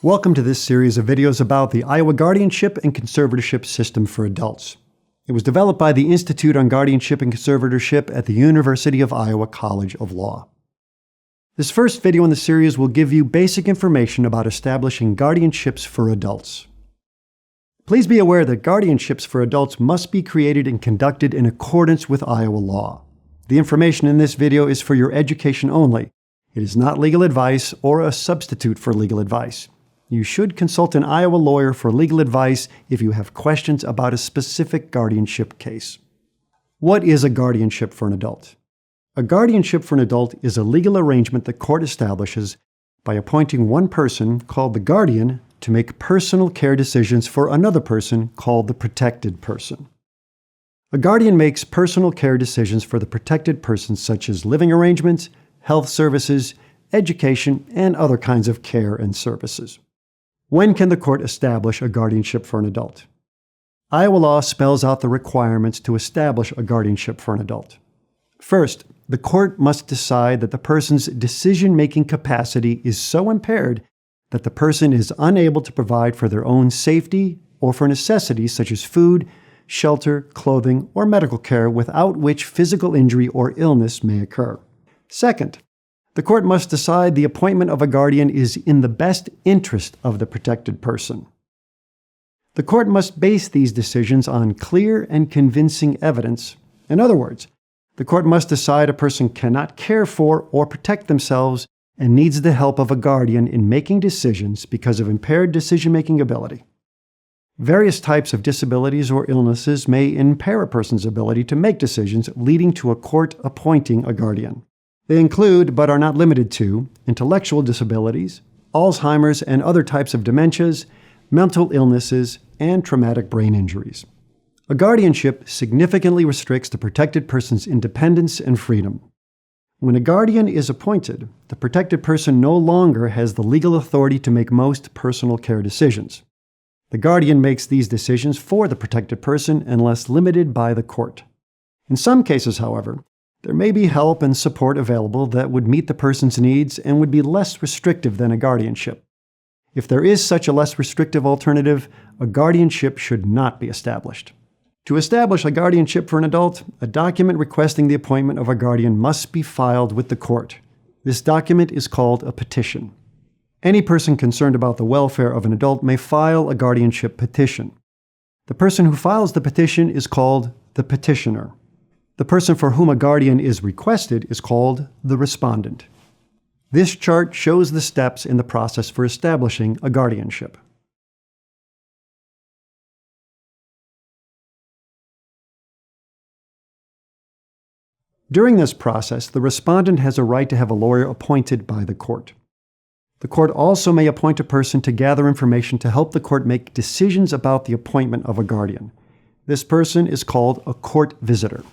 Welcome to this series of videos about the Iowa Guardianship and Conservatorship System for Adults. It was developed by the Institute on Guardianship and Conservatorship at the University of Iowa College of Law. This first video in the series will give you basic information about establishing guardianships for adults. Please be aware that guardianships for adults must be created and conducted in accordance with Iowa law. The information in this video is for your education only. It is not legal advice or a substitute for legal advice. You should consult an Iowa lawyer for legal advice if you have questions about a specific guardianship case. What is a guardianship for an adult? A guardianship for an adult is a legal arrangement the court establishes by appointing one person, called the guardian, to make personal care decisions for another person, called the protected person. A guardian makes personal care decisions for the protected person, such as living arrangements, health services, education, and other kinds of care and services. When can the court establish a guardianship for an adult? Iowa law spells out the requirements to establish a guardianship for an adult. First, the court must decide that the person's decision-making capacity is so impaired that the person is unable to provide for their own safety or for necessities such as food, shelter, clothing, or medical care without which physical injury or illness may occur. Second, the court must decide the appointment of a guardian is in the best interest of the protected person. The court must base these decisions on clear and convincing evidence. In other words, the court must decide a person cannot care for or protect themselves and needs the help of a guardian in making decisions because of impaired decision-making ability. Various types of disabilities or illnesses may impair a person's ability to make decisions, leading to a court appointing a guardian. They include, but are not limited to, intellectual disabilities, Alzheimer's and other types of dementias, mental illnesses, and traumatic brain injuries. A guardianship significantly restricts the protected person's independence and freedom. When a guardian is appointed, the protected person no longer has the legal authority to make most personal care decisions. The guardian makes these decisions for the protected person unless limited by the court. In some cases, however, there may be help and support available that would meet the person's needs and would be less restrictive than a guardianship. If there is such a less restrictive alternative, a guardianship should not be established. To establish a guardianship for an adult, a document requesting the appointment of a guardian must be filed with the court. This document is called a petition. Any person concerned about the welfare of an adult may file a guardianship petition. The person who files the petition is called the petitioner. The person for whom a guardian is requested is called the respondent. This chart shows the steps in the process for establishing a guardianship. During this process, the respondent has a right to have a lawyer appointed by the court. The court also may appoint a person to gather information to help the court make decisions about the appointment of a guardian. This person is called a court visitor.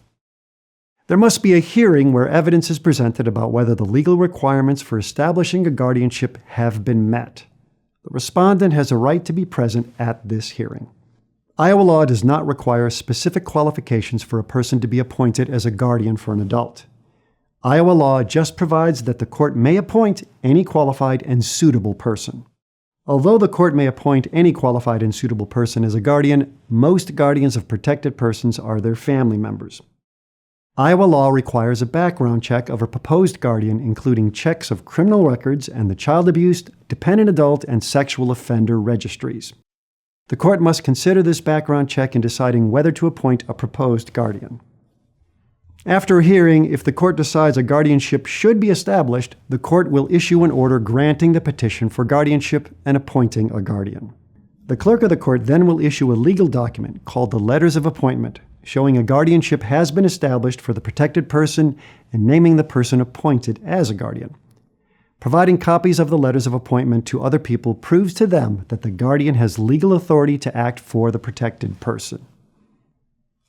There must be a hearing where evidence is presented about whether the legal requirements for establishing a guardianship have been met. The respondent has a right to be present at this hearing. Iowa law does not require specific qualifications for a person to be appointed as a guardian for an adult. Iowa law just provides that the court may appoint any qualified and suitable person. Although the court may appoint any qualified and suitable person as a guardian, most guardians of protected persons are their family members. Iowa law requires a background check of a proposed guardian, including checks of criminal records and the child abuse, dependent adult, and sexual offender registries. The court must consider this background check in deciding whether to appoint a proposed guardian. After a hearing, if the court decides a guardianship should be established, the court will issue an order granting the petition for guardianship and appointing a guardian. The clerk of the court then will issue a legal document called the Letters of Appointment, showing a guardianship has been established for the protected person and naming the person appointed as a guardian. Providing copies of the letters of appointment to other people proves to them that the guardian has legal authority to act for the protected person.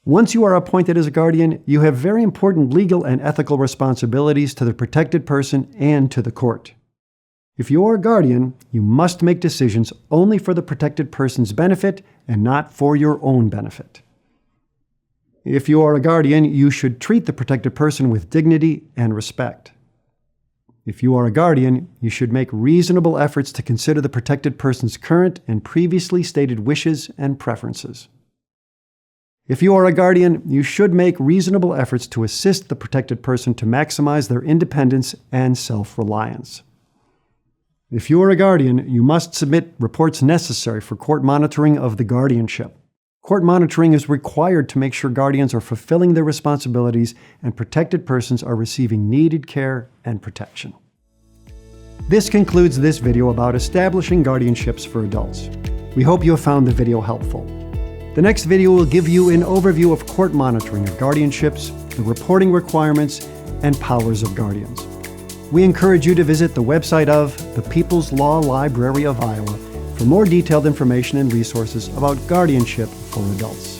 Once you are appointed as a guardian, you have very important legal and ethical responsibilities to the protected person and to the court. If you are a guardian, you must make decisions only for the protected person's benefit and not for your own benefit. If you are a guardian, you should treat the protected person with dignity and respect. If you are a guardian, you should make reasonable efforts to consider the protected person's current and previously stated wishes and preferences. If you are a guardian, you should make reasonable efforts to assist the protected person to maximize their independence and self-reliance. If you are a guardian, you must submit reports necessary for court monitoring of the guardianship. Court monitoring is required to make sure guardians are fulfilling their responsibilities and protected persons are receiving needed care and protection. This concludes this video about establishing guardianships for adults. We hope you have found the video helpful. The next video will give you an overview of court monitoring of guardianships, the reporting requirements, and powers of guardians. We encourage you to visit the website of the People's Law Library of Iowa for more detailed information and resources about guardianship for adults.